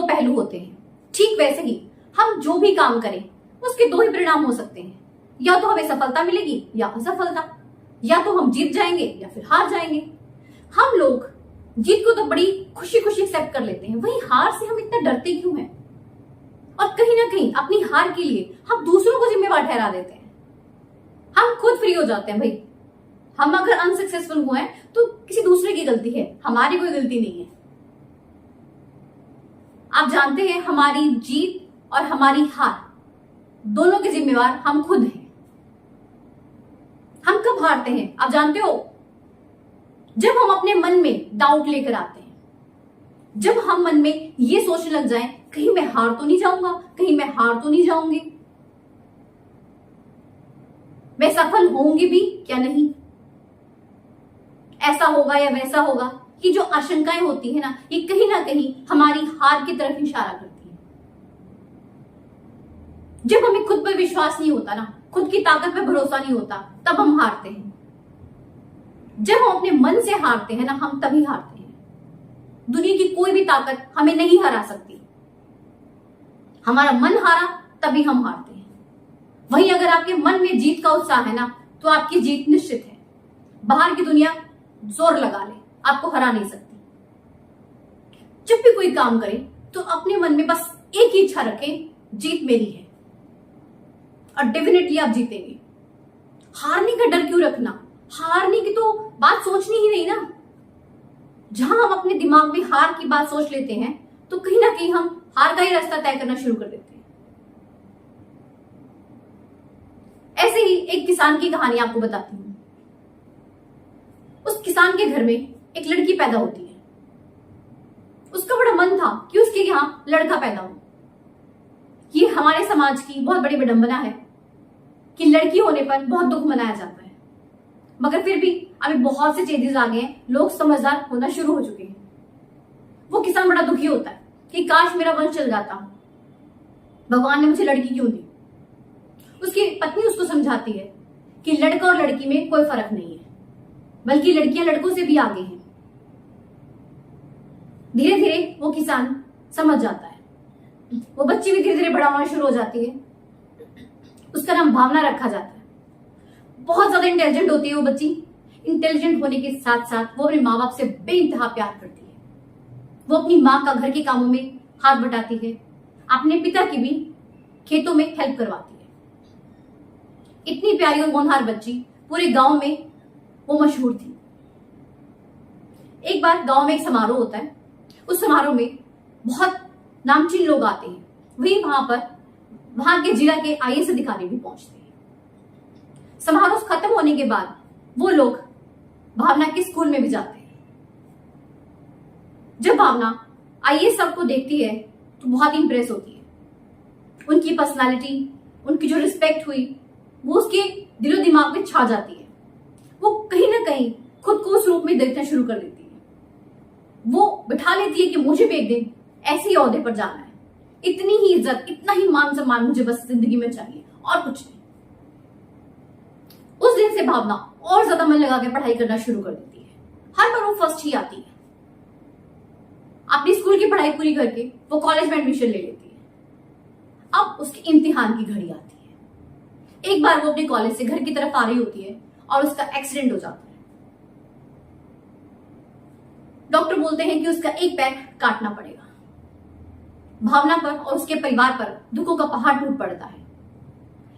दो पहलू होते हैं, ठीक वैसे ही हम जो भी काम करें उसके दो ही परिणाम हो सकते हैं, या तो हमें सफलता मिलेगी या असफलता, या तो हम जीत जाएंगे या फिर हार जाएंगे। हम लोग जीत को तो बड़ी खुशी खुशी एक्सेप्ट कर लेते हैं, वहीं हार से हम इतना डरते क्यों हैं? और कहीं ना कहीं अपनी हार के लिए हम दूसरों को जिम्मेवार ठहरा देते हैं। हम खुद फ्री हो जाते हैं, भाई हम अगर अनसक्सेसफुल हुए हैं तो किसी दूसरे की गलती है, हमारी कोई गलती नहीं है। आप जानते हैं हमारी जीत और हमारी हार दोनों के जिम्मेवार हम खुद हैं। हम कब हारते हैं आप जानते हो? जब हम अपने मन में डाउट लेकर आते हैं, जब हम मन में ये सोचने लग जाएं कहीं मैं हार तो नहीं जाऊंगा, कहीं मैं हार तो नहीं जाऊंगी, मैं सफल होंगी भी क्या नहीं, ऐसा होगा या वैसा होगा। ये जो आशंकाएं होती है ना, ये कहीं ना कहीं हमारी हार की तरफ इशारा करती है। जब हमें खुद पर विश्वास नहीं होता ना, खुद की ताकत पर भरोसा नहीं होता, तब हम हारते हैं। जब हम अपने मन से हारते हैं ना, हम तभी हारते हैं। दुनिया की कोई भी ताकत हमें नहीं हरा सकती। हमारा मन हारा तभी हम हारते हैं। वहीं अगर आपके मन में जीत का उत्साह है ना, तो आपकी जीत निश्चित है। बाहर की दुनिया जोर लगा ले, आपको हरा नहीं सकती। जब भी कोई काम करे तो अपने मन में बस एक ही इच्छा रखें, जीत मेरी है, और डेफिनेटली आप जीतेंगे। हारने का डर क्यों रखना? हारने की तो बात सोचनी ही नहीं ना। जहां हम अपने दिमाग में हार की बात सोच लेते हैं तो कहीं ना कहीं हम हार का ही रास्ता तय करना शुरू कर देते हैं। ऐसे ही एक किसान की कहानी आपको बताती हूं। उस किसान के घर में एक लड़की पैदा होती है। उसका बड़ा मन था कि उसके यहां लड़का पैदा हो। ये हमारे समाज की बहुत बड़ी विडंबना है कि लड़की होने पर बहुत दुख मनाया जाता है, मगर फिर भी अभी बहुत से चेंजेस आ गए हैं, लोग समझदार होना शुरू हो चुके हैं। वो किसान बड़ा दुखी होता है कि काश मेरा वंश चल जाता, भगवान ने मुझे लड़की क्यों दी। उसकी पत्नी उसको समझाती है कि लड़का और लड़की में कोई फर्क नहीं है, बल्कि लड़कियां लड़कों से भी आगे हैं। धीरे धीरे वो किसान समझ जाता है। वो बच्ची भी धीरे धीरे बड़ा होना शुरू हो जाती है। उसका नाम भावना रखा जाता है। बहुत ज्यादा इंटेलिजेंट होती है वो बच्ची। इंटेलिजेंट होने के साथ साथ वो अपने माँ बाप से बेइंतहा प्यार करती है। वो अपनी माँ का घर के कामों में हाथ बटाती है, अपने पिता की भी खेतों में हेल्प करवाती है। इतनी प्यारी और होनहार बच्ची पूरे गांव में वो मशहूर थी। एक बार गांव में एक समारोह होता है। उस समारोह में बहुत नामचीन लोग आते हैं। वहीं वहां के जिला के आईएएस अधिकारी भी पहुंचते हैं। समारोह खत्म होने के बाद वो लोग भावना के स्कूल में भी जाते हैं। जब भावना आईएएस सब को देखती है तो बहुत इंप्रेस होती है। उनकी पर्सनालिटी, उनकी जो रिस्पेक्ट हुई, वो उसके दिलो दिमाग में छा जाती है। वो कहीं ना कहीं खुद को उस रूप में देखना शुरू कर देती है। वो बिठा लेती है कि मुझे भी एक दिन ऐसे ही ओहदे पर जाना है। इतनी ही इज्जत, इतना ही मान सम्मान मुझे बस जिंदगी में चाहिए, और कुछ नहीं। उस दिन से भावना और ज्यादा मन लगा के पढ़ाई करना शुरू कर देती है। हर बार वो फर्स्ट ही आती है। अपनी स्कूल की पढ़ाई पूरी करके वो कॉलेज में एडमिशन ले लेती है। अब उसके इम्तिहान की घड़ी आती है। एक बार वो अपने कॉलेज से घर की तरफ आ रही होती है और उसका एक्सीडेंट हो जाता है। डॉक्टर बोलते हैं कि उसका एक पैर काटना पड़ेगा। भावना पर और उसके परिवार पर दुखों का पहाड़ टूट पड़ता है।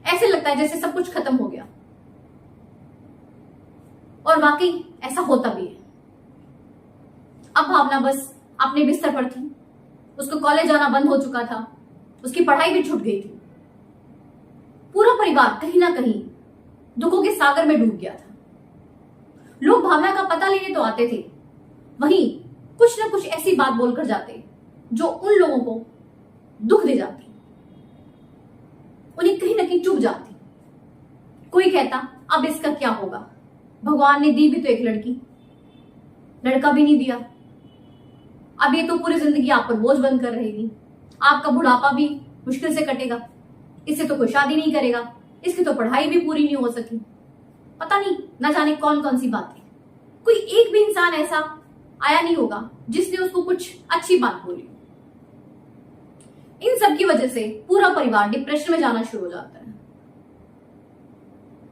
ऐसे लगता है जैसे सब कुछ खत्म हो गया, और वाकई ऐसा होता भी है। अब भावना बस अपने बिस्तर पर थी। उसको कॉलेज जाना बंद हो चुका था, उसकी पढ़ाई भी छूट गई थी। पूरा परिवार कहीं ना कहीं दुखों के सागर में डूब गया था। लोग भावना का पता लेने तो आते थे, वहीं कुछ ना कुछ ऐसी बात बोलकर जाते जो उन लोगों को दुख दे जाती, उन्हें कहीं ना कहीं चुभ जाती। कोई कहता अब इसका क्या होगा, भगवान ने दी भी तो एक लड़की, लड़का भी नहीं दिया। अब ये तो पूरी जिंदगी आप पर बोझ बनकर रहेगी। आपका बुढ़ापा भी मुश्किल से कटेगा। इससे तो कोई शादी नहीं करेगा, इसकी तो पढ़ाई भी पूरी नहीं हो सकी। पता नहीं ना जाने कौन कौन सी बातें। कोई एक भी इंसान ऐसा आया नहीं होगा जिसने उसको कुछ अच्छी बात बोली। इन सब की वजह से पूरा परिवार डिप्रेशन में जाना शुरू हो जाता है।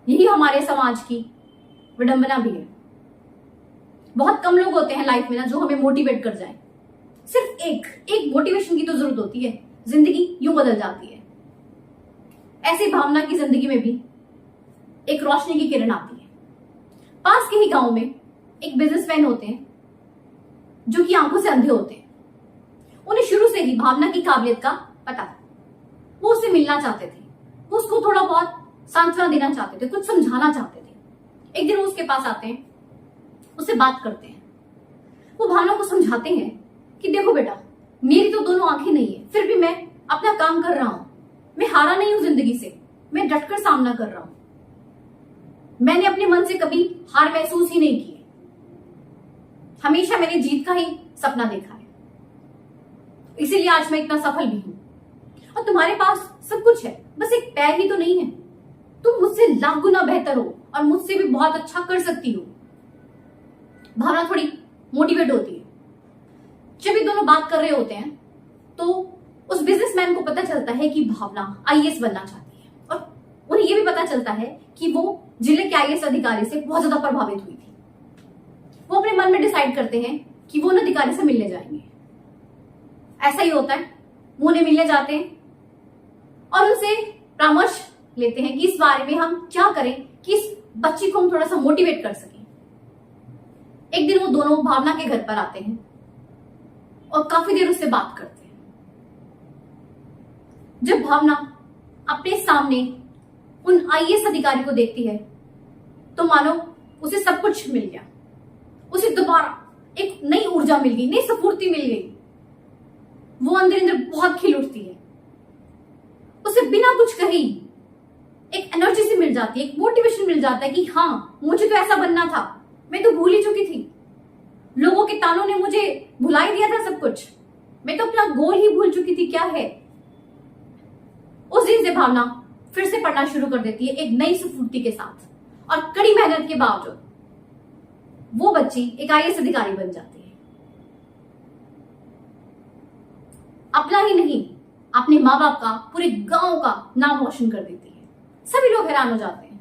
यही हमारे समाज की विडंबना भी है। बहुत कम लोग होते हैं लाइफ में ना जो हमें मोटिवेट कर जाए। सिर्फ एक मोटिवेशन की तो जरूरत होती है, जिंदगी यूं बदल जाती है। ऐसी भावना की जिंदगी में भी एक रोशनी की किरण आती है। पास के ही गांव में एक बिजनेसमैन होते हैं जो कि आंखों से अंधे होते हैं। उन्हें शुरू से ही भावना की काबिलियत का पता था। वो उससे मिलना चाहते थे, वो उसको थोड़ा बहुत सांत्वना देना चाहते थे, कुछ समझाना चाहते थे। एक दिन वो उसके पास आते हैं, उससे बात करते हैं। वो भावना को समझाते हैं कि देखो बेटा, मेरी तो दोनों आंखें नहीं है, फिर भी मैं अपना काम कर रहा हूं। मैं हारा नहीं हूं जिंदगी से, मैं डटकर सामना कर रहा हूं। मैंने अपने मन से कभी हार महसूस ही नहीं की है। हमेशा मैंने जीत का ही सपना देखा है, इसीलिए आज मैं इतना सफल भी हूं। और तुम्हारे पास सब कुछ है, बस एक पैर ही तो नहीं है। तुम मुझसे लाख गुना बेहतर हो और मुझसे भी बहुत अच्छा कर सकती हो। भावना थोड़ी मोटिवेट होती है। जब ये दोनों बात कर रहे होते हैं तो उस बिजनेसमैन को पता चलता है कि भावना आईएएस बनना चाहती है, और उन्हें यह भी पता चलता है कि वो जिले के आईएएस अधिकारी से बहुत ज्यादा प्रभावित हुई थी। वो अपने मन में डिसाइड करते हैं कि वो उन अधिकारी से मिलने जाएंगे। ऐसा ही होता है, वो उन्हें मिलने जाते हैं और उनसे परामर्श लेते हैं कि इस बारे में हम क्या करें कि इस बच्ची को हम थोड़ा सा मोटिवेट कर सकें। एक दिन वो दोनों भावना के घर पर आते हैं और काफी देर उससे बात करते हैं। जब भावना अपने सामने उन आईएएस अधिकारी को देखती है तो मानो उसे सब कुछ मिल गया। उसे दोबारा एक नई ऊर्जा मिल गई, नई स्फूर्ति मिल गई। वो अंदर अंदर बहुत खिल उठती है। उसे बिना कुछ कही एक एनर्जी से मिल जाती है, एक मोटिवेशन मिल जाता है कि हाँ, मुझे तो ऐसा बनना था, मैं तो भूल ही चुकी थी। लोगों के तानों ने मुझे भुला ही दिया था सब कुछ। मैं तो अपना गोल ही भूल चुकी थी क्या है। उस दिन से भावना फिर से पढ़ना शुरू कर देती है एक नई स्फूर्ति के साथ, और कड़ी मेहनत के बावजूद वो बच्ची एक आईएएस अधिकारी बन जाती है। अपना ही नहीं, अपने माँ बाप का, पूरे गांव का नाम रोशन कर देती है। सभी लोग हैरान हो जाते हैं।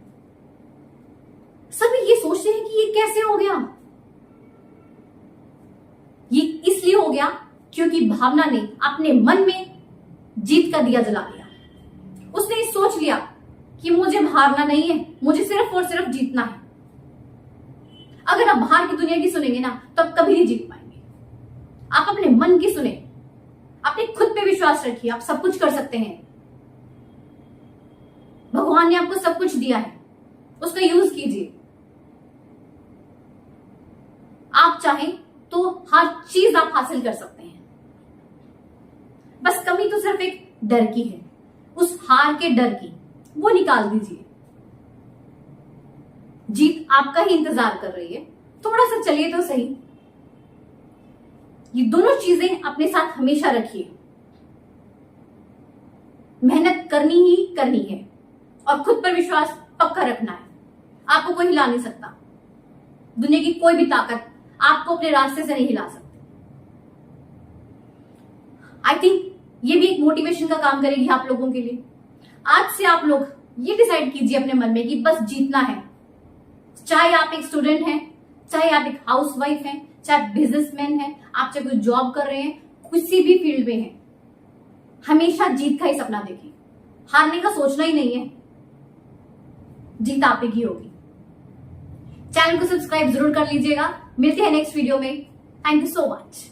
सभी ये सोचते हैं कि ये कैसे हो गया। ये इसलिए हो गया क्योंकि भावना ने अपने मन में जीत का दिया जला लिया। उसने सोच लिया कि मुझे हारना नहीं है, मुझे सिर्फ और सिर्फ जीतना है। अगर आप बाहर की दुनिया की सुनेंगे ना तो आप कभी नहीं जीत पाएंगे। आप अपने मन की सुने, अपने खुद पे विश्वास रखिए, आप सब कुछ कर सकते हैं। भगवान ने आपको सब कुछ दिया है, उसका यूज कीजिए। आप चाहें तो हर चीज आप हासिल कर सकते हैं। बस कमी तो सिर्फ एक डर की है, उस हार के डर की, वो निकाल दीजिए। जीत आपका ही इंतजार कर रही है, थोड़ा सा चलिए तो सही। ये दोनों चीजें अपने साथ हमेशा रखिए। मेहनत करनी ही करनी है और खुद पर विश्वास पक्का रखना है। आपको कोई हिला नहीं सकता। दुनिया की कोई भी ताकत आपको अपने रास्ते से नहीं हिला सकती। आई थिंक ये भी एक मोटिवेशन का काम करेगी आप लोगों के लिए। आज से आप लोग ये डिसाइड कीजिए अपने मन में कि बस जीतना है। चाहे आप एक स्टूडेंट हैं, चाहे आप एक हाउसवाइफ हैं, चाहे बिजनेसमैन हैं, आप चाहे कोई जॉब कर रहे हैं, किसी भी फील्ड में हैं, हमेशा जीत का ही सपना देखिए। हारने का सोचना ही नहीं है। जीत आप ही की होगी। चैनल को सब्सक्राइब जरूर कर लीजिएगा। मिलते हैं नेक्स्ट वीडियो में। Thank you so much.